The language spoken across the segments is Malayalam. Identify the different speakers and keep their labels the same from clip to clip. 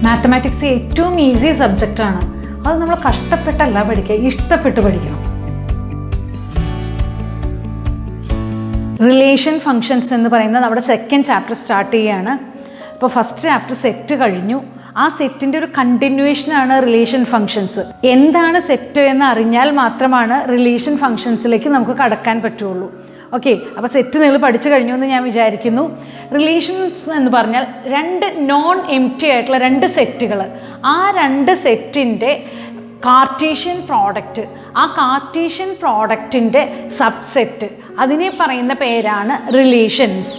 Speaker 1: മാത്തമാറ്റിക്സ് ഏറ്റവും ഈസി സബ്ജക്റ്റാണ്. അത് നമ്മൾ കഷ്ടപ്പെട്ടല്ല പഠിക്കുക, ഇഷ്ടപ്പെട്ട് പഠിക്കണം. റിലേഷൻ ഫങ്ഷൻസ് എന്ന് പറയുന്നത് നമ്മുടെ സെക്കൻഡ് ചാപ്റ്റർ സ്റ്റാർട്ട് ചെയ്യുകയാണ്. ഇപ്പോൾ ഫസ്റ്റ് ചാപ്റ്റർ സെറ്റ് കഴിഞ്ഞു. ആ സെറ്റിൻ്റെ ഒരു കണ്ടിന്യൂവേഷനാണ് റിലേഷൻ ഫങ്ഷൻസ്. എന്താണ് സെറ്റ് എന്ന് അറിഞ്ഞാൽ മാത്രമാണ് റിലേഷൻ ഫങ്ഷൻസിലേക്ക് നമുക്ക് കടക്കാൻ പറ്റുള്ളൂ. ഓക്കെ, അപ്പോൾ സെറ്റ് നിങ്ങൾ പഠിച്ചു കഴിഞ്ഞു എന്ന് ഞാൻ വിചാരിക്കുന്നു. റിലേഷൻസ് എന്ന് പറഞ്ഞാൽ രണ്ട് നോൺ എംപ്റ്റി ആയിട്ടുള്ള രണ്ട് സെറ്റുകൾ, ആ രണ്ട് സെറ്റിൻ്റെ കാർട്ടീഷ്യൻ പ്രോഡക്റ്റ്, ആ കാർട്ടീഷ്യൻ പ്രോഡക്റ്റിൻ്റെ സബ്സെറ്റ്, അതിനെ പറയുന്ന പേരാണ് റിലേഷൻസ്.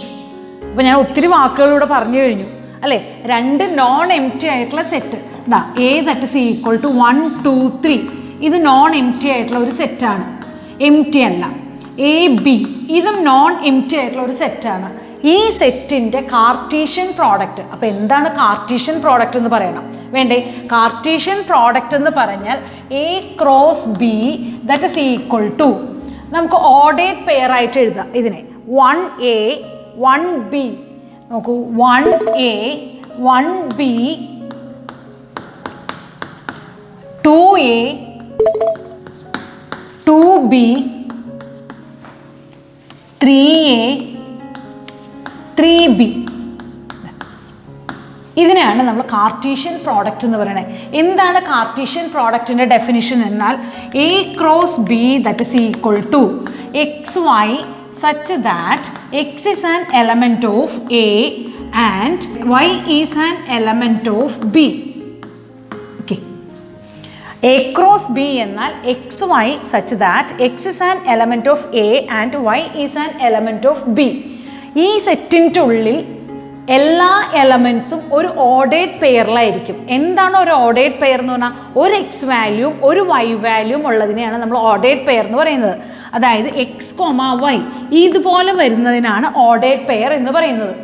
Speaker 1: അപ്പോൾ ഞാൻ ഒത്തിരി വാക്കുകളിലൂടെ പറഞ്ഞു കഴിഞ്ഞു അല്ലേ. രണ്ട് നോൺ എംപ്റ്റി ആയിട്ടുള്ള സെറ്റ്, ഇതാ A that is equal to 1 2 3, ഇത് നോൺ എംപ്റ്റി ആയിട്ടുള്ള ഒരു സെറ്റാണ്, എംപ്റ്റി അല്ല. എ ബി ഇതും നോൺ എംപ്റ്റി ആയിട്ടുള്ള ഒരു സെറ്റാണ്. ഈ സെറ്റിൻ്റെ കാർട്ടീഷ്യൻ പ്രോഡക്റ്റ്, അപ്പോൾ എന്താണ് കാർട്ടീഷ്യൻ പ്രോഡക്റ്റ് എന്ന് പറയണം വേണ്ടേ? കാർട്ടീഷ്യൻ പ്രോഡക്റ്റ് എന്ന് പറഞ്ഞാൽ A cross B that is equal to, നമുക്ക് ഓർഡേഡ് പെയർ ആയിട്ട് എഴുതാം ഇതിനെ. 1A 1B, നോക്കൂ 1A 1B 2A 2B 3A 3B. ഇതിനെയാണ് നമ്മൾ കാർട്ടീഷ്യൻ പ്രോഡക്റ്റ് എന്ന് പറയുന്നത്. എന്താണ് കാർട്ടീഷ്യൻ പ്രോഡക്റ്റിൻ്റെ ഡെഫിനിഷൻ എന്നാൽ A cross B that is equal to X y such that x is an element of A and y is an element of B. Okay. A cross B എന്നാൽ x y such that x is an element of A and y is an element of B. ഈ സെറ്റിൻ്റെ ഉള്ളിൽ എല്ലാ എലമെൻസും ഒരു ഓർഡേഡ് പെയറിലായിരിക്കും. എന്താണ് ഒരു ഓർഡേഡ് പെയർ എന്ന് പറഞ്ഞാൽ? ഒരു എക്സ് വാല്യൂം ഒരു വൈ വാല്യൂം ഉള്ളതിനെയാണ് നമ്മൾ ഓർഡേഡ് പെയർ എന്ന് പറയുന്നത്. അതായത് എക്സ് കോമ വൈ ഇതുപോലെ വരുന്നതിനാണ് ഓർഡേഡ് പെയർ എന്ന് പറയുന്നത്.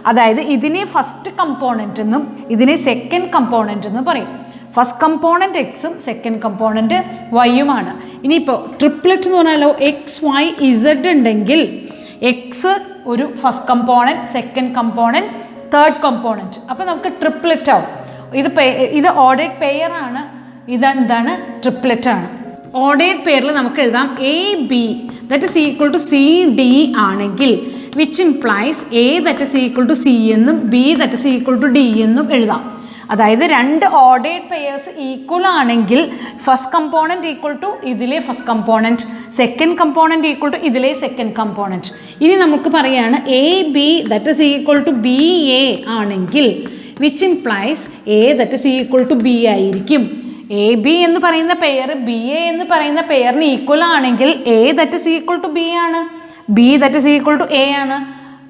Speaker 1: അതായത് ഇതിനെ ഫസ്റ്റ് കമ്പോണൻ്റ് എന്നും ഇതിനെ സെക്കൻഡ് കമ്പോണൻ്റ് എന്നും പറയും. ഫസ്റ്റ് കമ്പോണൻ്റ് എക്സും സെക്കൻഡ് കമ്പോണൻ്റ് വൈയുമാണ്. ഇനിയിപ്പോൾ ട്രിപ്ലെറ്റ് എന്ന് പറഞ്ഞാലോ എക്സ് വൈ ഇസഡ് ഉണ്ടെങ്കിൽ എക്സ് ഒരു first component, second component, third component, അപ്പോൾ നമുക്ക് ട്രിപ്ലെറ്റ് ആവും. ഇത് ഓർഡേഡ് പെയർ ആണ്, ഇതെന്താണ് ട്രിപ്ലെറ്റ് ആണ്. ഓർഡേഡ് പെയറിൽ നമുക്ക് എഴുതാം A B that is equal to C D ആണെങ്കിൽ which implies A that is equal to C എന്നും B that is equal to D എന്നും എഴുതാം. അതായത് രണ്ട് ഓർഡേഡ് പെയേഴ്സ് ഈക്വൽ ആണെങ്കിൽ ഫസ്റ്റ് കമ്പോണൻറ്റ് ഈക്വൽ ടു ഇതിലെ first component, second component equal to ഇതിലെ സെക്കൻഡ് കമ്പോണൻറ്റ്. ഇനി നമുക്ക് പറയുകയാണ് A B that is equal to B A ആണെങ്കിൽ which implies A that is equal to B ആയിരിക്കും. എ ബി എന്ന് പറയുന്ന പെയർ ബി എ എന്ന് പറയുന്ന പെയറിന് ഈക്വൽ ആണെങ്കിൽ A that is equal to B ആണ്, B that is equal to A ആണ്.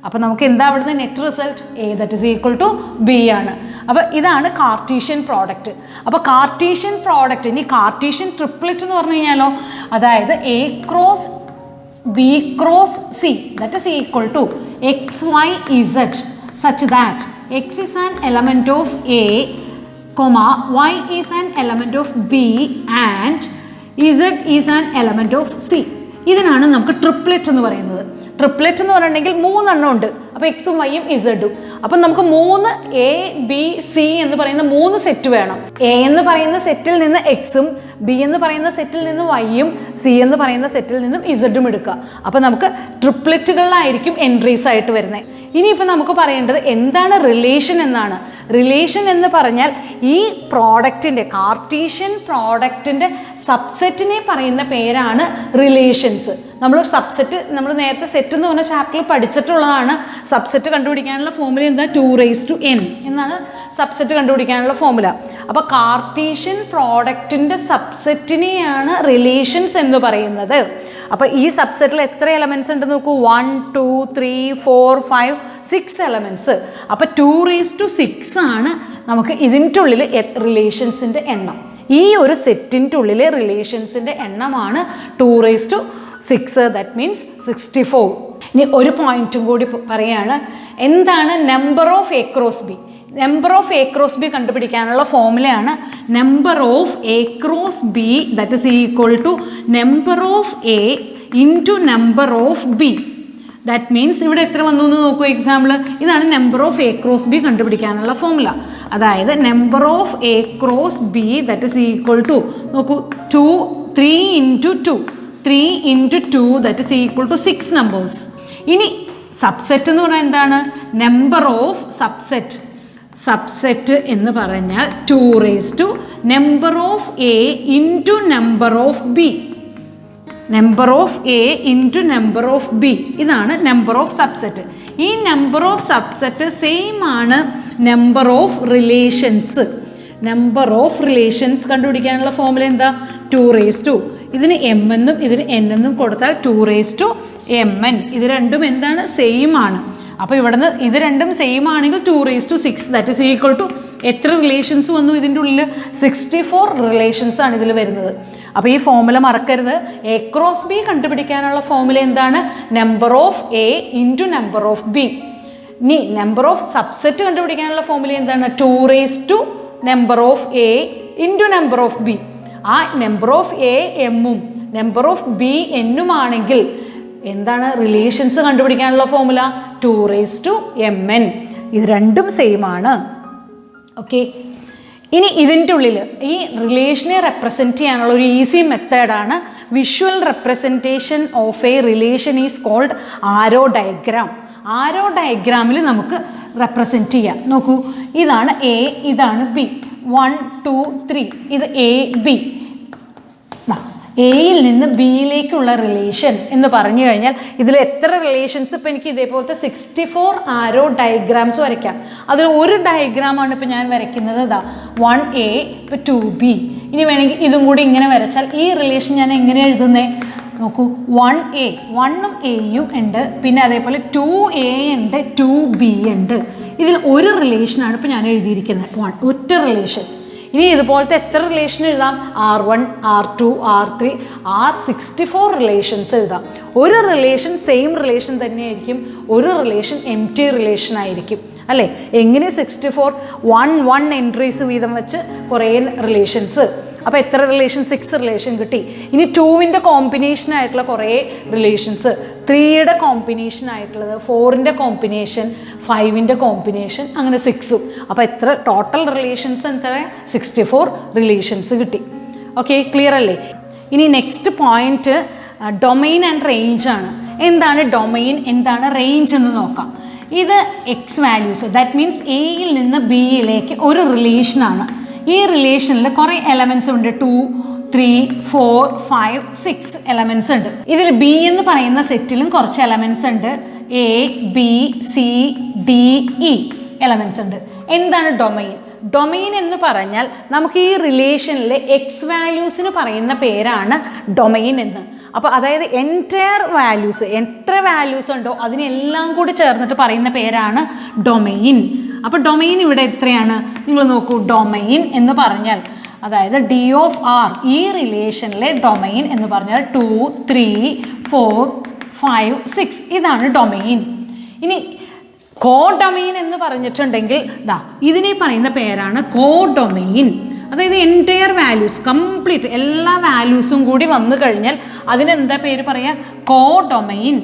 Speaker 1: അപ്പോൾ നമുക്ക് എന്താ അവിടുന്ന് net result? A that is equal to B ആണ്. അപ്പോൾ ഇതാണ് കാർട്ടീഷ്യൻ പ്രോഡക്റ്റ്. അപ്പോൾ കാർട്ടീഷ്യൻ പ്രോഡക്റ്റ്, ഇനി കാർട്ടീഷ്യൻ ട്രിപ്ലെറ്റ് എന്ന് പറഞ്ഞു കഴിഞ്ഞാലോ, അതായത് A cross B cross C that is equal to X Y Z such that X is an element of A comma y is an element of B and z is an element of C. ഇതിനാണ് നമുക്ക് ട്രിപ്ലെറ്റ് എന്ന് പറയുന്നത്. ട്രിപ്ലെറ്റ് എന്ന് പറഞ്ഞിട്ടുണ്ടെങ്കിൽ 3 എണ്ണം ഉണ്ട്. അപ്പോൾ എക്സും വൈയും ഇസഡും. അപ്പം നമുക്ക് 3 എ ബി സി എന്ന് പറയുന്ന 3 സെറ്റ് വേണം. എ എന്ന് പറയുന്ന സെറ്റിൽ നിന്ന് എക്സും ബി എന്ന് പറയുന്ന സെറ്റിൽ നിന്ന് വൈയും സി എന്ന് പറയുന്ന സെറ്റിൽ നിന്നും ഇസഡും എടുക്കുക. അപ്പോൾ നമുക്ക് ട്രിപ്ലെറ്റുകളിലായിരിക്കും എൻട്രീസ് ആയിട്ട് വരുന്നത്. ഇനിയിപ്പോൾ നമുക്ക് പറയേണ്ടത് എന്താണ് റിലേഷൻ എന്നാണ്. റിലേഷൻ എന്ന് പറഞ്ഞാൽ ഈ പ്രോഡക്റ്റിൻ്റെ, കാർട്ടീഷ്യൻ പ്രോഡക്റ്റിൻ്റെ സബ്സെറ്റിനെ പറയുന്ന പേരാണ് റിലേഷൻസ്. നമ്മൾ സബ്സെറ്റ്, നമ്മൾ നേരത്തെ സെറ്റ് എന്ന് പറഞ്ഞ ചാപ്റ്ററിൽ പഠിച്ചിട്ടുള്ളതാണ്. സബ്സെറ്റ് കണ്ടുപിടിക്കാനുള്ള ഫോമുല എന്താ? 2n എന്നാണ് സബ്സെറ്റ് കണ്ടുപിടിക്കാനുള്ള ഫോമുല. അപ്പോൾ കാർട്ടീഷ്യൻ പ്രോഡക്റ്റിൻ്റെ സബ്സെറ്റിനെയാണ് റിലേഷൻസ് എന്ന് പറയുന്നത്. അപ്പോൾ ഈ സബ്സെറ്റിൽ എത്ര എലമെൻറ്റ്സ് ഉണ്ട് നോക്കൂ. 1 2 3 4 5 6 എലമെൻറ്റ്സ്. അപ്പോൾ 2⁶ ആണ് നമുക്ക് ഇതിൻ്റെ ഉള്ളിൽ റിലേഷൻസിൻ്റെ എണ്ണം. ഈ ഒരു സെറ്റിൻ്റെ ഉള്ളിലെ റിലേഷൻസിൻ്റെ എണ്ണമാണ് 2⁶. That means 64. ഇനി ഒരു പോയിന്റും കൂടി പറയുകയാണ്. എന്താണ് number of A cross B? Number of A cross B കണ്ടുപിടിക്കാനുള്ള ഫോമുലയാണ് number of A cross B that is equal to number of A into number of B. That means ഇവിടെ എത്ര വന്നു എന്ന് നോക്കൂ എക്സാമ്പിൾ. ഇതാണ് number of A cross B കണ്ടുപിടിക്കാനുള്ള ഫോമുല. അതായത് number of A cross B that is equal to നോക്കൂ 3 into 2 3 into 2 that is equal to 6 numbers. ഇനി സബ്സെറ്റ് എന്ന് പറഞ്ഞാൽ എന്താണ്? Number of subset. സബ്സെറ്റ് എന്ന് പറഞ്ഞാൽ 2 raised to number of A into number of B. Number of A into number of B, ഇതാണ് നമ്പർ ഓഫ് സബ്സെറ്റ്. ഈ നമ്പർ ഓഫ് സബ്സെറ്റ് സെയിം ആണ് number of relations. Number of relations കണ്ടുപിടിക്കാനുള്ള ഫോമുല എന്താ? 2 raised to ഇതിന് എം എന്നും ഇതിന് എൻ എന്നും കൊടുത്താൽ 2 raised to mn. ഇത് രണ്ടും എന്താണ്? സെയിം ആണ്. അപ്പോൾ ഇവിടുന്ന് ഇത് രണ്ടും സെയിം ആണെങ്കിൽ 2 raised to 6 that is equal to എത്ര റിലേഷൻസ് വന്നു ഇതിൻ്റെ ഉള്ളിൽ? 64 റിലേഷൻസ് ആണ് ഇതിൽ വരുന്നത്. അപ്പോൾ ഈ ഫോമുല മറക്കരുത്. എ ക്രോസ് ബി കണ്ടുപിടിക്കാനുള്ള ഫോമുല എന്താണ്? Number of A into number of B. ഇനി നമ്പർ ഓഫ് സബ്സെറ്റ് കണ്ടുപിടിക്കാനുള്ള ഫോമുല എന്താണ്? 2 raised to number of A into number of B. ആ നമ്പർ ഓഫ് എ എമ്മും നമ്പർ ഓഫ് ബി എന്നും ആണെങ്കിൽ എന്താണ് റിലേഷൻസ് കണ്ടുപിടിക്കാനുള്ള ഫോമുല? 2 raised to mn. ഇത് രണ്ടും സെയിം ആണ്. ഓക്കെ, ഇനി ഇതിൻ്റെ ഉള്ളിൽ ഈ റിലേഷനെ റെപ്രസെൻറ്റ് ചെയ്യാനുള്ള ഒരു ഈസി മെത്തേഡാണ് visual representation of a relation is called arrow diagram. Arrow ഡയഗ്രാമിൽ നമുക്ക് റെപ്രസെൻറ്റ് ചെയ്യാം. നോക്കൂ, ഇതാണ് എ, ഇതാണ് ബി. 1 2 3 ഇത് എ ബി. എയിൽ നിന്ന് ബിയിലേക്കുള്ള റിലേഷൻ എന്ന് പറഞ്ഞു കഴിഞ്ഞാൽ ഇതിൽ എത്ര റിലേഷൻസ്? ഇപ്പോൾ എനിക്ക് ഇതേപോലത്തെ 64 ആരോ ഡയഗ്രാംസ് വരയ്ക്കാം. അതിൽ ഒരു ഡയഗ്രാമാണ് ഇപ്പോൾ ഞാൻ വരയ്ക്കുന്നത്. ഇതാ 1A, ഇപ്പോൾ 2B. ഇനി വേണമെങ്കിൽ ഇതും കൂടി ഇങ്ങനെ വരച്ചാൽ ഈ റിലേഷൻ ഞാൻ എങ്ങനെ എഴുതുന്നേ? നോക്കൂ, 1A 1ഉം എയും ഉണ്ട്, പിന്നെ അതേപോലെ 2A ഉണ്ട്, 2B ഉണ്ട്. ഇതിൽ ഒരു റിലേഷനാണ് ഇപ്പോൾ ഞാൻ എഴുതിയിരിക്കുന്നത്, ഒറ്റ റിലേഷൻ. ഇനി ഇതുപോലത്തെ എത്ര റിലേഷൻ എഴുതാം? R1, R2, R3, R64 relations എഴുതാം. ഒരു റിലേഷൻ സെയിം റിലേഷൻ തന്നെയായിരിക്കും, ഒരു റിലേഷൻ എംപ്റ്റി റിലേഷൻ ആയിരിക്കും അല്ലേ? എങ്ങനെ 64 1 എൻട്രീസ് വീതം വെച്ച് കുറേ റിലേഷൻസ്. അപ്പോൾ എത്ര റിലേഷൻ? 6 റിലേഷൻ കിട്ടി. ഇനി 2ൻ്റെ കോമ്പിനേഷൻ ആയിട്ടുള്ള കുറേ റിലേഷൻസ്, 3യുടെ കോമ്പിനേഷൻ ആയിട്ടുള്ളത്, 4ൻ്റെ കോമ്പിനേഷൻ, 5ൻ്റെ കോമ്പിനേഷൻ, അങ്ങനെ 6ഉം. അപ്പോൾ എത്ര ടോട്ടൽ റിലേഷൻസ്? എത്ര? 64 റിലേഷൻസ് കിട്ടി. ഓക്കെ, ക്ലിയർ അല്ലേ? ഇനി next point domain and range ആണ്. എന്താണ് ഡൊമൈൻ, എന്താണ് റേഞ്ച് എന്ന് നോക്കാം. ഇത് എക്സ് വാല്യൂസ്, ദാറ്റ് മീൻസ് എയിൽ നിന്ന് ബിയിലേക്ക് ഒരു റിലേഷനാണ്. ഈ റിലേഷനിൽ കുറേ എലമെൻറ്റ്സ് ഉണ്ട്. 2 3 4 5 6 എലമെൻറ്റ്സ് ഉണ്ട്. ഇതിൽ ബി എന്ന് പറയുന്ന സെറ്റിലും കുറച്ച് എലമെൻറ്റ്സ് ഉണ്ട്. A B C D E elements ഉണ്ട്. എന്താണ് ഡൊമൈൻ? ഡൊമൈൻ എന്ന് പറഞ്ഞാൽ നമുക്ക് ഈ റിലേഷനിലെ എക്സ് വാല്യൂസിന് പറയുന്ന പേരാണ് ഡൊമൈൻ എന്ന്. അപ്പോൾ അതായത് എൻറ്റയർ വാല്യൂസ്, എത്ര വാല്യൂസ് ഉണ്ടോ അതിനെല്ലാം കൂടി ചേർന്നിട്ട് പറയുന്ന പേരാണ് ഡൊമൈൻ. അപ്പോൾ ഡൊമൈൻ ഇവിടെ എത്രയാണ്? നിങ്ങൾ നോക്കൂ, ഡൊമൈൻ എന്ന് പറഞ്ഞാൽ അതായത് ഡി ഓഫ് ആർ, ഈ റിലേഷനിലെ ഡൊമൈൻ എന്ന് പറഞ്ഞാൽ 2 3 4 5 6 ഇതാണ് ഡൊമൈൻ. ഇനി കോ ഡൊമൈൻ എന്ന് പറഞ്ഞിട്ടുണ്ടെങ്കിൽ ഇതിനെ പറയുന്ന പേരാണ് കോ ഡൊമൈൻ. അതായത് എൻറ്റയർ വാല്യൂസ്, കംപ്ലീറ്റ് എല്ലാ വാല്യൂസും കൂടി വന്നു കഴിഞ്ഞാൽ അതിനെന്താ പേര് പറയാം? Codomain.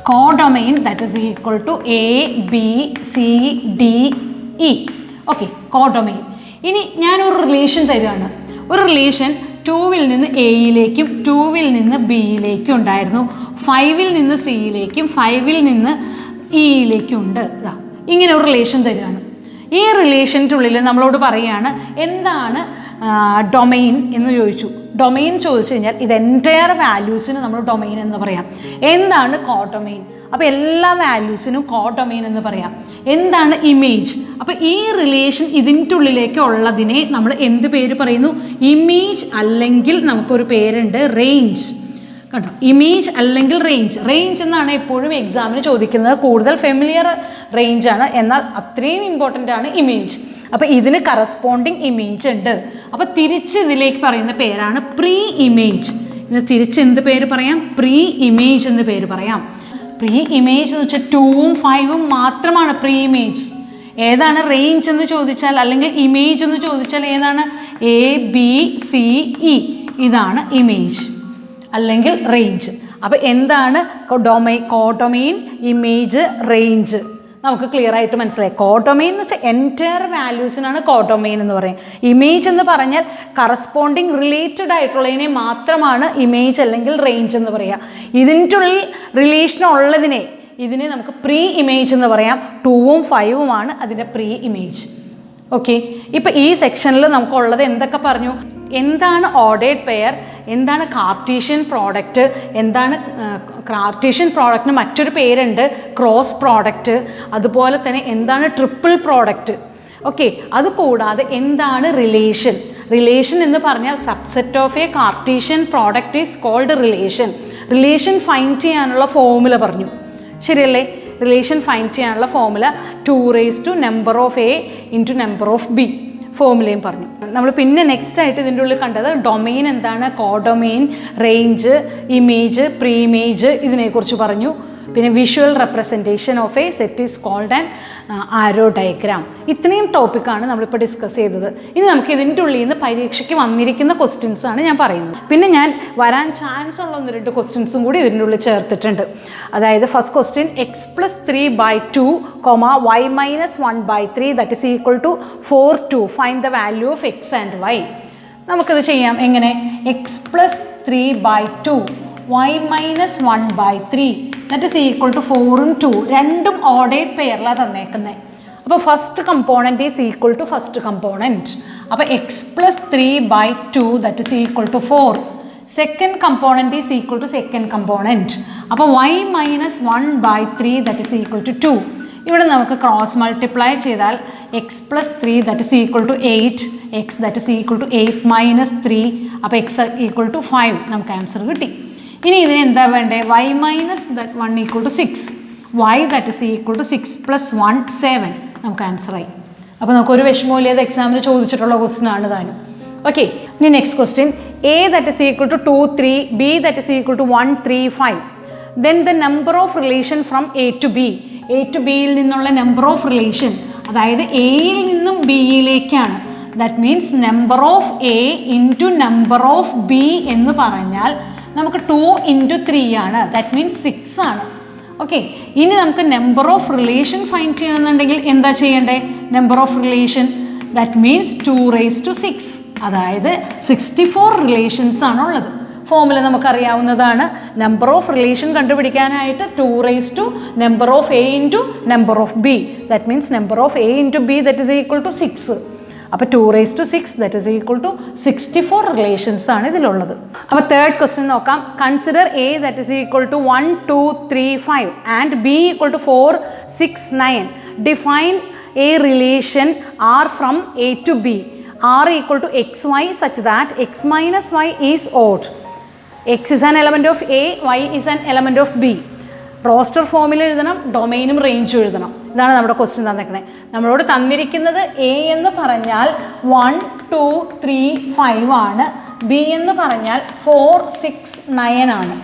Speaker 1: Codomain that is equal to A B C D E. Okay, codomain. ഇനി ഞാനൊരു റിലേഷൻ തരികയാണ്. ഒരു റിലേഷൻ 2വിൽ നിന്ന് എയിലേക്കും 2വിൽ നിന്ന് ബിയിലേക്കും ഉണ്ടായിരുന്നു, 5വിൽ നിന്ന് സിയിലേക്കും 5വിൽ നിന്ന് ഇയിലേക്കും ഉണ്ട്. ഇങ്ങനെ ഒരു റിലേഷൻ തരികയാണ്. ഈ റിലേഷൻ്റെ ഉള്ളിൽ നമ്മളോട് പറയുകയാണ് എന്താണ് ഡൊമൈൻ എന്ന് ചോദിച്ചു. ഡൊമൈൻ ചോദിച്ചു കഴിഞ്ഞാൽ ഇത് എൻറ്റയർ വാല്യൂസിന് നമ്മൾ ഡൊമൈൻ എന്ന് പറയാം. എന്താണ് കോ ഡൊമൈൻ? അപ്പോൾ എല്ലാ വാല്യൂസിനും കോ ഡൊമൈൻ എന്ന് പറയാം. എന്താണ് ഇമേജ്? അപ്പോൾ ഈ റിലേഷൻ ഇതിൻ്റെ ഉള്ളിലേക്ക് ഉള്ളതിനെ നമ്മൾ എന്ത് പേര് പറയുന്നു? ഇമേജ്, അല്ലെങ്കിൽ നമുക്കൊരു പേരുണ്ട് റേഞ്ച്. കേട്ടോ, ഇമേജ് അല്ലെങ്കിൽ റേഞ്ച്. റേഞ്ച് എന്നാണ് എപ്പോഴും എക്സാമിന് ചോദിക്കുന്നത്. കൂടുതൽ ഫെമിലിയർ റേഞ്ചാണ്, എന്നാൽ അത്രയും ഇമ്പോർട്ടൻ്റ് ആണ് ഇമേജ്. അപ്പോൾ ഇതിന് കറസ്പോണ്ടിങ് ഇമേജ് ഉണ്ട്. അപ്പോൾ തിരിച്ച് ഇതിലേക്ക് പറയുന്ന പേരാണ് പ്രീ ഇമേജ്. ഇത് തിരിച്ച് എന്ത് പേര് പറയാം? പ്രീ ഇമേജ് എന്ന് പേര് പറയാം. പ്രീ ഇമേജ് എന്ന് വെച്ചാൽ 2ഉം 5ഉം മാത്രമാണ് പ്രീ ഇമേജ്. ഏതാണ് റേഞ്ച് എന്ന് ചോദിച്ചാൽ, അല്ലെങ്കിൽ ഇമേജ് എന്ന് ചോദിച്ചാൽ ഏതാണ്? എ ബി സി ഇ, ഇതാണ് ഇമേജ് അല്ലെങ്കിൽ റേഞ്ച്. അപ്പോൾ എന്താണ് കോഡൊമെയിൻ, ഇമേജ്, റേഞ്ച്? നമുക്ക് ക്ലിയർ ആയിട്ട് മനസ്സിലായി. കോഡൊമെയിൻ എന്ന് വെച്ചാൽ എൻറ്റയർ വാല്യൂസിനാണ് കോഡൊമെയിൻ എന്ന് പറയും. ഇമേജ് എന്ന് പറഞ്ഞാൽ കറസ്പോണ്ടിങ് റിലേറ്റഡ് ആയിട്ടുള്ളതിനെ മാത്രമാണ് ഇമേജ് അല്ലെങ്കിൽ റേഞ്ച് എന്ന് പറയുക. ഇതിൻ്റെ ഉള്ളിൽ റിലേഷൻ ഉള്ളതിനെ ഇതിനെ നമുക്ക് പ്രീ ഇമേജ് എന്ന് പറയാം. 2ഉം 5ഉമാണ് അതിൻ്റെ പ്രീ ഇമേജ്. ഓക്കെ, ഇപ്പോൾ ഈ സെക്ഷനിൽ നമുക്കുള്ളത് എന്തൊക്കെ പറഞ്ഞു? എന്താണ് ഓർഡേർഡ് പെയർ, എന്താണ് കാർട്ടീഷ്യൻ പ്രോഡക്റ്റ്, എന്താണ് കാർട്ടീഷ്യൻ പ്രോഡക്റ്റിന് മറ്റൊരു പേരുണ്ട് ക്രോസ് പ്രോഡക്റ്റ്, അതുപോലെ തന്നെ എന്താണ് ട്രിപ്പിൾ പ്രോഡക്റ്റ്. ഓക്കെ, അതുകൂടാതെ എന്താണ് റിലേഷൻ. റിലേഷൻ എന്ന് പറഞ്ഞാൽ subset of a Cartesian product is called relation. Relation find ചെയ്യാനുള്ള ഫോർമുല പറഞ്ഞു, ശരിയല്ലേ? റിലേഷൻ ഫൈൻഡ് ചെയ്യാനുള്ള formula 2 number of A into number of B ഫോർമുലയും പറഞ്ഞു. നമ്മൾ പിന്നെ നെക്സ്റ്റ് ആയിട്ട് ഇതിൻ്റെ ഉള്ളിൽ കണ്ടത് ഡൊമെയിൻ എന്താണ്, codomain, range, image, pre image, ഇതിനെക്കുറിച്ച് പറഞ്ഞു. പിന്നെ visual representation of a set is called an arrow diagram. ഇത്രയും ടോപ്പിക്കാണ് നമ്മളിപ്പോൾ ഡിസ്കസ് ചെയ്തത്. ഇനി നമുക്ക് ഇതിൻ്റെ ഉള്ളിൽ നിന്ന് പരീക്ഷയ്ക്ക് വന്നിരിക്കുന്ന ക്വസ്റ്റ്യൻസാണ് ഞാൻ പറയുന്നത്. പിന്നെ ഞാൻ വരാൻ ചാൻസ് ഉള്ള 1-2 ക്വസ്റ്റ്യൻസും കൂടി ഇതിൻ്റെ ഉള്ളിൽ ചേർത്തിട്ടുണ്ട്. അതായത് first question x+3/2, y-1/3 that is equal to 4/2. Find the value of x and y. നമുക്കിത് ചെയ്യാം. എങ്ങനെ? x+3/2 y-1/3 that is equal to 4ഉം 2 രണ്ടും ഓർഡേർഡ് പെയറിലാണ് തന്നേക്കുന്നത്. അപ്പോൾ first component is equal to first component. അപ്പോൾ x+3/2 that is equal to 4. Second component is equal to second component. അപ്പോൾ y-1/3 that is equal to 2. ഇവിടെ നമുക്ക് ക്രോസ് മൾട്ടിപ്ലൈ ചെയ്താൽ x+3 that is equal to 8, x that is equal to 8 - 3, അപ്പോൾ x equal to 5 നമുക്ക് ആൻസർ കിട്ടി. ഇനി ഇതിന് എന്താ വേണ്ടേ? y-1 equal to 6, y that is equal to 6 + 1 7 നമുക്ക് ആൻസറായി. അപ്പോൾ നമുക്കൊരു വിഷമമില്ലാതെ എക്സാമിന് ചോദിച്ചിട്ടുള്ള ക്വസ്റ്റ്യൻ ആണ് താനും. ഓക്കെ, ഇനി next question a that is equal to 2 3, b that is equal to 1 3 5. then the number of relation from a to b. a to b യിൽ നിന്നുള്ള നമ്പർ ഓഫ് റിലേഷൻ, അതായത് എയിൽ നിന്നും ബിയിലേക്കാണ്. That means number of A into number of B എന്ന് പറഞ്ഞാൽ നമുക്ക് 2 × 3 ആണ്. ദാറ്റ് മീൻസ് 6 ആണ്. ഓക്കെ, ഇനി നമുക്ക് നമ്പർ ഓഫ് റിലേഷൻ ഫൈൻഡ് ചെയ്യണമെന്നുണ്ടെങ്കിൽ എന്താ ചെയ്യേണ്ടേ? Number of relation that means 2⁻6, അതായത് 64 റിലേഷൻസ് ആണുള്ളത്. ഫോർമുല നമുക്കറിയാവുന്നതാണ്. നമ്പർ ഓഫ് റിലേഷൻ കണ്ടുപിടിക്കാനായിട്ട് 2 number of A into number of B, that means number of A into B that is equal to 6. അപ്പോൾ 2�6 that is equal to 64 relations ആണ് ഇതിലുള്ളത്. അപ്പോൾ തേർഡ് ക്വസ്റ്റ്യൻ നോക്കാം. Consider A that is equal to 1 2 3 5 and B equal to 4 6 9. Define a relation R from A to B. R equal to xy such that x minus y is odd. X is an element of A, y is an element of B. Roster ഫോമിൽ എഴുതണം, ഡൊമൈനും റേഞ്ചും എഴുതണം. ഇതാണ് നമ്മുടെ ക്വസ്റ്റ്യൻ തന്നിരിക്കുന്നത്. നമ്മളോട് തന്നിരിക്കുന്നത് എ എന്ന് പറഞ്ഞാൽ 1 2 3 5 ആണ്, ബി എന്ന് പറഞ്ഞാൽ 4 6 9 ആണ്.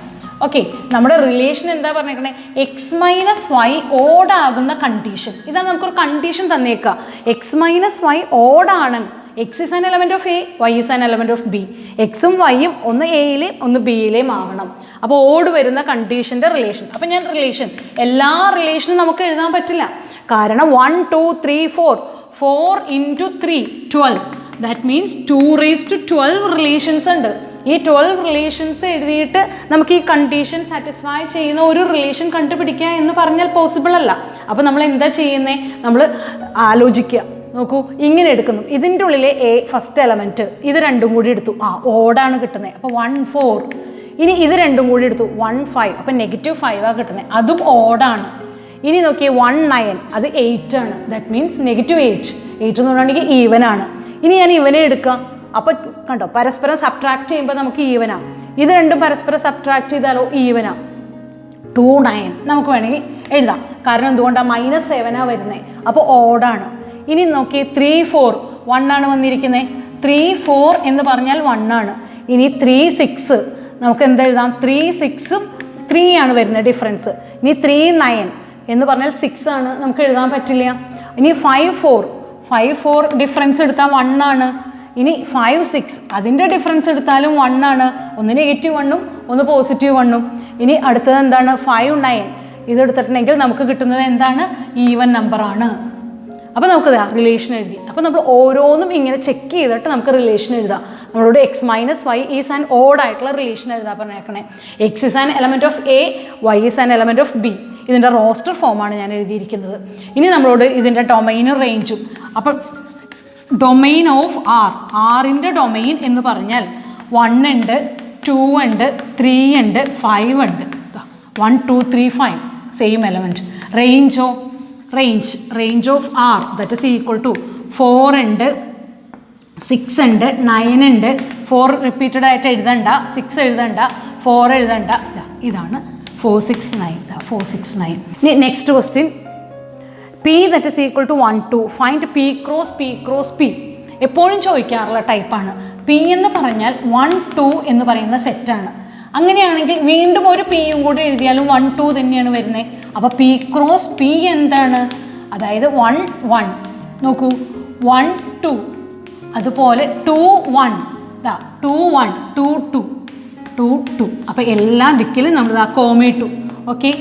Speaker 1: ഓക്കെ, നമ്മുടെ റിലേഷൻ എന്താ പറഞ്ഞേക്കണേ? എക്സ് മൈനസ് വൈ ഓടാകുന്ന കണ്ടീഷൻ. ഇതാണ് നമുക്കൊരു കണ്ടീഷൻ തന്നേക്കുക. എക്സ് മൈനസ് വൈ ഓടാണ്. X is an element of A, Y is an element of B. എക്സും വൈയും ഒന്ന് എയിലെയും ഒന്ന് ബിയിലെയും ആവണം. അപ്പോൾ ഓട് വരുന്ന കണ്ടീഷൻ്റെ റിലേഷൻ. അപ്പോൾ ഞാൻ റിലേഷൻ എല്ലാ റിലേഷനും നമുക്ക് എഴുതാൻ പറ്റില്ല. കാരണം 1 2 3 4 4 × 3 12. ദാറ്റ് മീൻസ് 2⁻12 റിലേഷൻസ് ഉണ്ട്. ഈ 12 റിലേഷൻസ് എഴുതിയിട്ട് നമുക്ക് ഈ കണ്ടീഷൻ സാറ്റിസ്ഫൈ ചെയ്യുന്ന ഒരു റിലേഷൻ കണ്ടുപിടിക്കുക എന്ന് പറഞ്ഞാൽ പോസിബിൾ അല്ല. അപ്പോൾ നമ്മൾ എന്താ ചെയ്യുന്നത്? നമ്മൾ ആലോചിക്കുക. നോക്കൂ, ഇങ്ങനെ എടുക്കുന്നു. ഇതിൻ്റെ ഉള്ളിലെ എ ഫസ്റ്റ് എലമെൻറ്റ്, ഇത് രണ്ടും കൂടി എടുത്തു, ഓടാണ് കിട്ടുന്നത്. അപ്പോൾ 1 4. ഇനി ഇത് രണ്ടും കൂടി എടുത്തു 1 5, അപ്പോൾ -5 കിട്ടുന്നത്, അതും ഓടാണ്. ഇനി നോക്കിയേ 1 9, അത് 8 ആണ്. ദാറ്റ് മീൻസ് -8 എന്ന് പറഞ്ഞിട്ടുണ്ടെങ്കിൽ ഈവൻ ആണ്. ഇനി ഞാൻ ഇവനെ എടുക്കാം. അപ്പോൾ കണ്ടോ, പരസ്പരം സബ്ട്രാക്ട് ചെയ്യുമ്പോൾ നമുക്ക് ഈവനാണ്. ഇത് രണ്ടും പരസ്പരം സബ്ട്രാക്ട് ചെയ്താലോ ഈവനാണ്. 2 9 നമുക്ക് വേണമെങ്കിൽ എഴുതാം. കാരണം എന്തുകൊണ്ടാണ്? -7 വരുന്നത്, അപ്പോൾ ഓടാണ്. ഇനി നോക്കി 3 4 1 ആണ് വന്നിരിക്കുന്നത്. 3 4 എന്ന് പറഞ്ഞാൽ 1 ആണ്. ഇനി 3 6 നമുക്ക് എന്താ എഴുതാം? 3 6ഉം 3 ആണ് വരുന്നത് ഡിഫറൻസ്. ഇനി 3 9 എന്ന് പറഞ്ഞാൽ 6 ആണ്, നമുക്ക് എഴുതാൻ പറ്റില്ല. ഇനി 5 4 ഡിഫറൻസ് എടുത്താൽ 1 ആണ്. ഇനി 5 6 അതിൻ്റെ ഡിഫറൻസ് എടുത്താലും 1 ആണ്. ഒന്ന് -1ഉം ഒന്ന് +1ഉം. ഇനി അടുത്തത് എന്താണ്? 5, 9. ഇതെടുത്തിട്ടുണ്ടെങ്കിൽ നമുക്ക് കിട്ടുന്നത് എന്താണ്? ഈവൻ നമ്പറാണ്. അപ്പോൾ നമുക്ക് റിലേഷൻ എഴുതി. അപ്പോൾ നമ്മൾ ഓരോന്നും ഇങ്ങനെ ചെക്ക് ചെയ്തിട്ട് നമുക്ക് റിലേഷൻ എഴുതാം. നമ്മളോട് X minus Y is an odd ആയിട്ടുള്ള റിലേഷൻ എഴുതാൻ പറഞ്ഞേക്കണേ. X is an element of A, Y is an element of B. ഇതിൻ്റെ റോസ്റ്റർ ഫോമാണ് ഞാൻ എഴുതിയിരിക്കുന്നത്. ഇനി നമ്മളോട് ഇതിൻ്റെ ഡൊമൈനും റേഞ്ചും. അപ്പം ഡൊമൈൻ ഓഫ് ആർ, ആറിൻ്റെ ഡൊമൈൻ എന്ന് പറഞ്ഞാൽ 1 ഉണ്ട്, 2 ഉണ്ട്, 3 ഉണ്ട്, 5 ഉണ്ട്. 1, 2, 3, 5 സെയിം എലമെൻറ്റ്. റേഞ്ചോ range of R that is equal to 4 ഉണ്ട്, 6 ഉണ്ട്, 9 ഉണ്ട്. 4 റിപ്പീറ്റഡ് ആയിട്ട് എഴുതണ്ട, 6 എഴുതണ്ട, 4 എഴുതണ്ട. ഇതാണ് 4, 6, 9. 4, 6, 9. ഇനി next question, P that is equal to 1, 2. Find P cross P cross P. എപ്പോഴും ചോദിക്കാറുള്ള ടൈപ്പാണ്. P എന്ന് പറഞ്ഞാൽ 1, 2 എന്ന് പറയുന്ന സെറ്റാണ്. അങ്ങനെയാണെങ്കിൽ വീണ്ടും ഒരു പിയും കൂടി എഴുതിയാലും 1, 2 തന്നെയാണ് വരുന്നത്. അപ്പോൾ P ക്രോസ് P എന്താണ്? അതായത് 1, 1 നോക്കൂ, 1, 2, അതുപോലെ 2, 1, 2, 1, 2, 2, 2, 2. അപ്പോൾ എല്ലാ ദിക്കിലും നമ്മൾ കോമയിട്ടു. ഓക്കെ,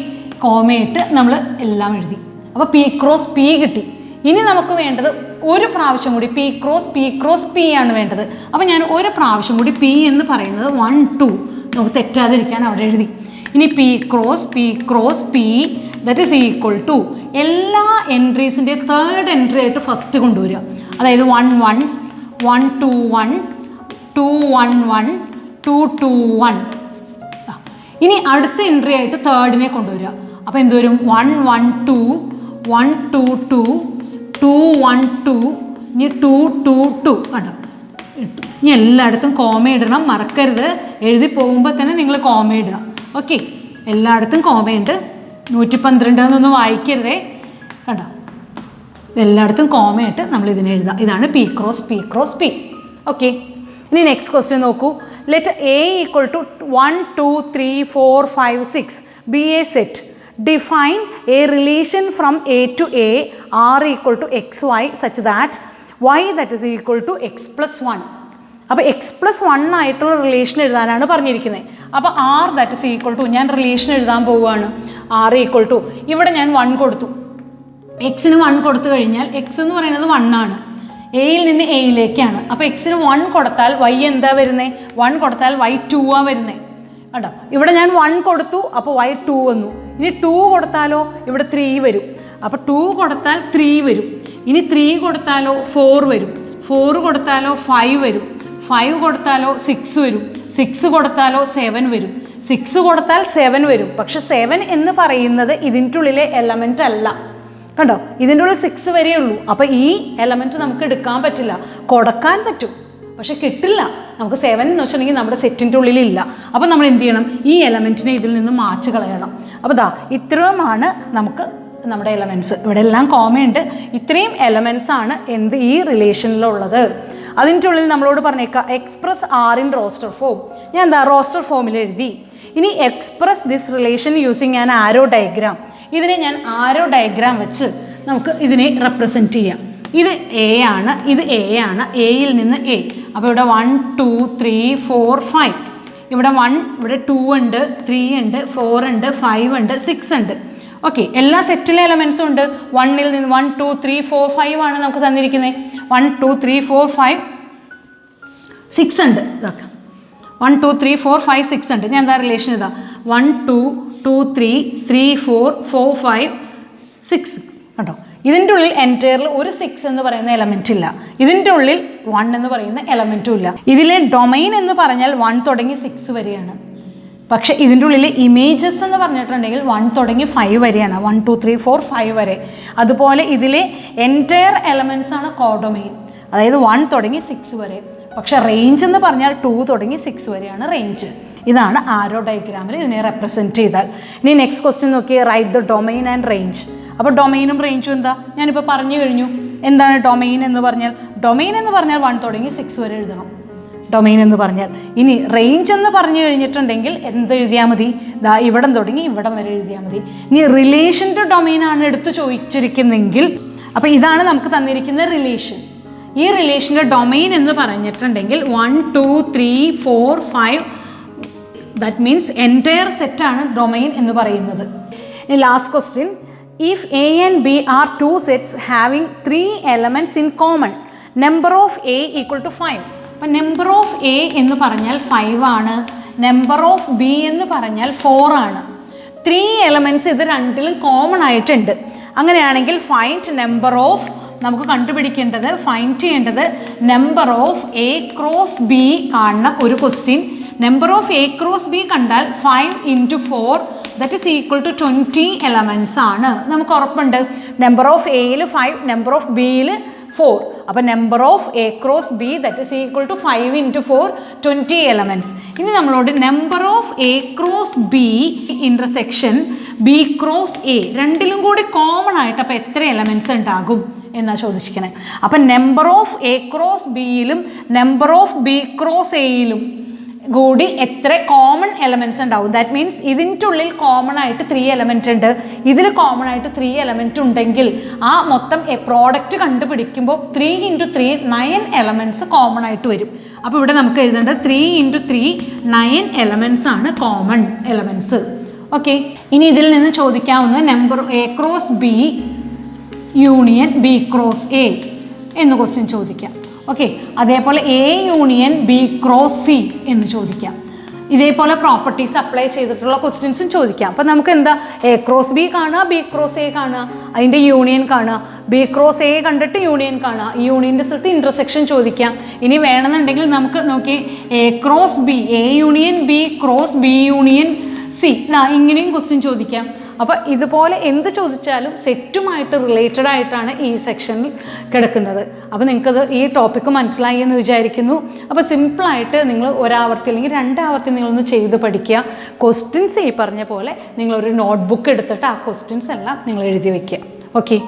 Speaker 1: കോമയിട്ട് നമ്മൾ എല്ലാം എഴുതി. അപ്പോൾ P ക്രോസ് P കിട്ടി. ഇനി നമുക്ക് വേണ്ടത് ഒരു പ്രാവശ്യം കൂടി P ക്രോസ് P ആണ് വേണ്ടത്. അപ്പോൾ ഞാൻ ഒരു പ്രാവശ്യം കൂടി P എന്ന് പറയുന്നത് 1, 2 നമുക്ക് തെറ്റാതിരിക്കാൻ അവിടെ എഴുതി. ഇനി P cross P that is equal to എല്ലാ എൻട്രീസിൻ്റെ തേർഡ് എൻട്രി ആയിട്ട് ഫസ്റ്റ് കൊണ്ടുവരിക. അതായത് 1, 1, 1, 2, 1, 2, 1, 1, 2, 2, 1. ഇനി അടുത്ത എൻട്രി ആയിട്ട് തേർഡിനെ കൊണ്ടുവരിക. അപ്പോൾ എന്ത് വരും? 1, 1, 2, 1, 2, 2, 2, 1, 2, ഇനി 2, 2, 2 കണ്ടോ. ഇനി എല്ലായിടത്തും കോമ ഇടണം, മറക്കരുത്. എഴുതി പോകുമ്പോൾ തന്നെ നിങ്ങൾ കോമ ഇടുക. ഓക്കെ, എല്ലായിടത്തും കോമയുണ്ട്. 112 എന്നൊന്നും വായിക്കരുതേ, കണ്ടോ. എല്ലായിടത്തും കോമയിട്ട് നമ്മൾ ഇതിനെ എഴുതാം. ഇതാണ് P ക്രോസ് P. ഓക്കെ, ഇനി നെക്സ്റ്റ് ക്വസ്റ്റ്യൻ നോക്കൂ. Let A equal to 1, 2, 3, 4, 5, 6 be a set. Define a relation from A to A R equal to XY such that Y that is equal to X plus 1. അപ്പോൾ X+1 ആയിട്ടുള്ള റിലേഷൻ എഴുതാനാണ് പറഞ്ഞിരിക്കുന്നത്. അപ്പോൾ R that is equal to, ഞാൻ റിലേഷൻ എഴുതാൻ പോവുകയാണ്. R ഈക്വൽ ടു, ഇവിടെ ഞാൻ 1 കൊടുത്തു. എക്സിന് 1 കൊടുത്തു കഴിഞ്ഞാൽ എക്സ് എന്ന് പറയുന്നത് 1 ആണ്. എയിൽ നിന്ന് എയിലേക്കാണ്. അപ്പോൾ എക്സിന് 1 കൊടുത്താൽ Y എന്താ വരുന്നത്? 1 കൊടുത്താൽ Y 2 ആ വരുന്നത്. കേട്ടോ, ഇവിടെ ഞാൻ 1 കൊടുത്തു, അപ്പോൾ Y 2 വന്നു. ഇനി 2 കൊടുത്താലോ ഇവിടെ 3 വരും. അപ്പോൾ 2 കൊടുത്താൽ 3 വരും. ഇനി 3 കൊടുത്താലോ 4 വരും. 4 കൊടുത്താലോ 5 വരും. 5 കൊടുത്താലോ 6 വരും. 6 കൊടുത്താലോ 7 വരും. 6 കൊടുത്താൽ 7 വരും. പക്ഷെ 7 എന്ന് പറയുന്നത് ഇതിൻ്റെ ഉള്ളിലെ എലമെൻ്റ് അല്ല. കണ്ടോ, ഇതിൻ്റെ ഉള്ളിൽ 6 വരേ ഉള്ളൂ. അപ്പോൾ ഈ എലമെൻറ്റ് നമുക്ക് എടുക്കാൻ പറ്റില്ല. കൊടുക്കാൻ പറ്റും, പക്ഷെ കിട്ടില്ല. നമുക്ക് 7 എന്ന് വെച്ചിട്ടുണ്ടെങ്കിൽ നമ്മുടെ സെറ്റിൻ്റെ ഉള്ളിലില്ല. അപ്പോൾ നമ്മൾ എന്ത് ചെയ്യണം? ഈ എലമെൻറ്റിനെ ഇതിൽ നിന്ന് മാച്ച് കളയണം. അപ്പോൾ ഇത്രയുമാണ് നമുക്ക് നമ്മുടെ എലമെൻറ്റ്സ്. ഇവിടെ എല്ലാം കോമയുണ്ട്. ഇത്രയും എലമെൻറ്റ്സ് ആണ് എന്ത് ഈ റിലേഷനിലുള്ളത്. അതിൻ്റെ ഉള്ളിൽ നമ്മളോട് പറഞ്ഞേക്കാം express R in roster form. ഞാൻ റോസ്റ്റർ ഫോമിൽ എഴുതി. ഇനി express this relation using an arrow diagram. ഇതിനെ ഞാൻ ആരോ ഡയഗ്രാം വെച്ച് നമുക്ക് ഇതിനെ റെപ്രസെൻറ്റ് ചെയ്യാം. ഇത് A ആണ്, ഇത് A ആണ്. എയിൽ നിന്ന് A. അപ്പോൾ ഇവിടെ 1, 2, 3, 4, 5. ഇവിടെ 1, ഇവിടെ 2 ഉണ്ട്, 3 ഉണ്ട്, 4 ഉണ്ട്, 5 ഉണ്ട്, 6 ഉണ്ട്. ഓക്കെ, എല്ലാ സെറ്റിലെ എലമെൻസും ഉണ്ട്. 1ൽ നിന്ന് 1, 2, 3, 4, 5 ആണ് നമുക്ക് തന്നിരിക്കുന്നത്. 1, 2, 3, 4, 5, 6 ഉണ്ട്. ഇതൊക്കെ 1, 2, 3, 4, 5, 6 ഉണ്ട്. ഞാൻ എന്താ റിലേഷൻ ഇതാ 1, 2, 2, 3, 3, 4, 4, 5, 6 കേട്ടോ. ഇതിൻ്റെ ഉള്ളിൽ എൻറ്റയറിൽ ഒരു 6 എന്ന് പറയുന്ന എലമെൻറ്റ് ഇല്ല. ഇതിൻ്റെ ഉള്ളിൽ 1 എന്ന് പറയുന്ന എലമെൻറ്റും ഇല്ല. ഇതിലെ ഡൊമൈൻ എന്ന് പറഞ്ഞാൽ 1 തുടങ്ങി 6 വരെയാണ്. പക്ഷേ ഇതിൻ്റെ ഉള്ളിൽ ഇമേജസ് എന്ന് പറഞ്ഞിട്ടുണ്ടെങ്കിൽ 1 തുടങ്ങി 5 വരെയാണ്. 1, 2, 3, 4, 5 വരെ. അതുപോലെ ഇതിലെ എൻറ്റയർ എലമെൻറ്റ്സ് ആണ് കോഡൊമൈൻ, അതായത് 1 തുടങ്ങി 6 വരെ. പക്ഷെ റേഞ്ച് എന്ന് പറഞ്ഞാൽ 2 തുടങ്ങി 6 വരെയാണ് റേഞ്ച്. ഇതാണ് ആരോ ഡയഗ്രാമിൽ ഇതിനെ റെപ്രസെൻറ്റ് ചെയ്താൽ. ഇനി നെക്സ്റ്റ് ക്വസ്റ്റ്യൻ നോക്കിയേ, write the domain and range. അപ്പോൾ ഡൊമൈനും റേഞ്ചും എന്താ ഞാനിപ്പോൾ പറഞ്ഞു കഴിഞ്ഞു. എന്താണ് ഡൊമൈൻ എന്ന് പറഞ്ഞാൽ? ഡൊമൈൻ എന്ന് പറഞ്ഞാൽ 1 തുടങ്ങി 6 വരെ എഴുതണം ഡൊമൈൻ എന്ന് പറഞ്ഞാൽ. ഇനി റേഞ്ച് എന്ന് പറഞ്ഞു കഴിഞ്ഞിട്ടുണ്ടെങ്കിൽ എന്ത് എഴുതിയാൽ മതി? ഇവിടം തുടങ്ങി ഇവിടം വരെ എഴുതിയാൽ മതി. ഇനി റിലേഷൻ ടു ഡൊമൈൻ ആണ് എടുത്ത് ചോദിച്ചിരിക്കുന്നെങ്കിൽ, അപ്പോൾ ഇതാണ് നമുക്ക് തന്നിരിക്കുന്ന റിലേഷൻ. ഈ റിലേഷൻ്റെ ഡൊമൈൻ എന്ന് പറഞ്ഞിട്ടുണ്ടെങ്കിൽ 1, 2, 3, 4, 5 ദാറ്റ് മീൻസ് എൻറ്റയർ സെറ്റാണ് ഡൊമൈൻ എന്ന് പറയുന്നത്. ഇനി last question, if A and B are two sets having 3 elements in common, number of A equal to 5. അപ്പം നമ്പർ ഓഫ് എ എന്ന് പറഞ്ഞാൽ 5 ആണ്, നമ്പർ ഓഫ് ബി എന്ന് പറഞ്ഞാൽ 4 ആണ്. 3 elements ഇത് രണ്ടിലും കോമൺ ആയിട്ടുണ്ട്. അങ്ങനെയാണെങ്കിൽ ഫൈൻഡ് നമ്പർ ഓഫ്, നമുക്ക് കണ്ടുപിടിക്കേണ്ടത് ഫൈൻഡ് ചെയ്യേണ്ടത് number of A cross B കാണുന്ന ഒരു question. Number of A cross B കണ്ടാൽ 5 into 4 that is equal to 20 elements ആണ്. നമുക്ക് ഉറപ്പുണ്ട് നമ്പർ ഓഫ് എയിൽ 5, നമ്പർ ഓഫ് ബിയിൽ 4. അപ്പോൾ number of A cross B that is equal to 5 into 4 20 elements. ഇനി നമ്മളോട് number of A cross B intersection B cross A രണ്ടിലും കൂടി കോമൺ ആയിട്ട് അപ്പോൾ എത്ര എലമെൻറ്റ്സ് ഉണ്ടാകും എന്നാണ് ചോദിച്ചിരിക്കുന്നത്. അപ്പം നമ്പർ ഓഫ് എ ക്രോസ് ബിയിലും നമ്പർ ഓഫ് ബി ക്രോസ് എയിലും കൂടി എത്ര കോമൺ എലമെൻറ്റ്സ് ഉണ്ടാവും. ദാറ്റ് മീൻസ് ഇതിൻ്റെ ഉള്ളിൽ കോമൺ ആയിട്ട് 3 element ഉണ്ട്, ഇതിൽ കോമൺ ആയിട്ട് 3 element ഉണ്ടെങ്കിൽ ആ മൊത്തം പ്രോഡക്റ്റ് കണ്ടുപിടിക്കുമ്പോൾ 3 into 3 9 elements കോമൺ ആയിട്ട് വരും. അപ്പോൾ ഇവിടെ നമുക്ക് എഴുതേണ്ടത് 3 into 3 9 elements ആണ് കോമൺ എലമെൻറ്റ്സ്. ഓക്കെ, ഇനി ഇതിൽ നിന്ന് ചോദിക്കാവുന്ന number A cross B union B cross A എന്ന് ക്വസ്റ്റ്യൻ ചോദിക്കാം. ഓക്കെ, അതേപോലെ A union B cross C എന്ന് ചോദിക്കാം. ഇതേപോലെ പ്രോപ്പർട്ടീസ് അപ്ലൈ ചെയ്തിട്ടുള്ള ക്വസ്റ്റ്യൻസും ചോദിക്കാം. അപ്പോൾ നമുക്ക് എന്താ എ ക്രോസ് ബി കാണുക, ബി ക്രോസ് എ കാണുക, അതിൻ്റെ യൂണിയൻ കാണുക, ബി ക്രോസ് എ കണ്ടിട്ട് യൂണിയൻ കാണുക, ഈ യൂണിയൻ്റെ സ്ഥലത്ത് ഇൻ്റർസെക്ഷൻ ചോദിക്കാം. ഇനി വേണമെന്നുണ്ടെങ്കിൽ നമുക്ക് നോക്കി A cross B, A union B cross B union C, ഇങ്ങനെയും ക്വസ്റ്റ്യൻ ചോദിക്കാം. അപ്പോൾ ഇതുപോലെ എന്ത് ചോദിച്ചാലും സെറ്റുമായിട്ട് റിലേറ്റഡ് ആയിട്ടാണ് ഈ സെക്ഷനിൽ കിടക്കുന്നത്. അപ്പോൾ നിങ്ങൾക്കത് ഈ ടോപ്പിക്ക് മനസ്സിലായി എന്ന് വിചാരിക്കുന്നു. അപ്പോൾ സിമ്പിളായിട്ട് നിങ്ങൾ ഒരാവർത്തി അല്ലെങ്കിൽ 2 ആവർത്തി നിങ്ങളൊന്ന് ചെയ്ത് പഠിക്കുക. ക്വസ്റ്റ്യൻസ് ഈ പറഞ്ഞ പോലെ നിങ്ങളൊരു നോട്ട്ബുക്ക് എടുത്തിട്ട് ആ ക്വസ്റ്റ്യൻസ് എല്ലാം നിങ്ങൾ എഴുതി വയ്ക്കുക. ഓക്കെ.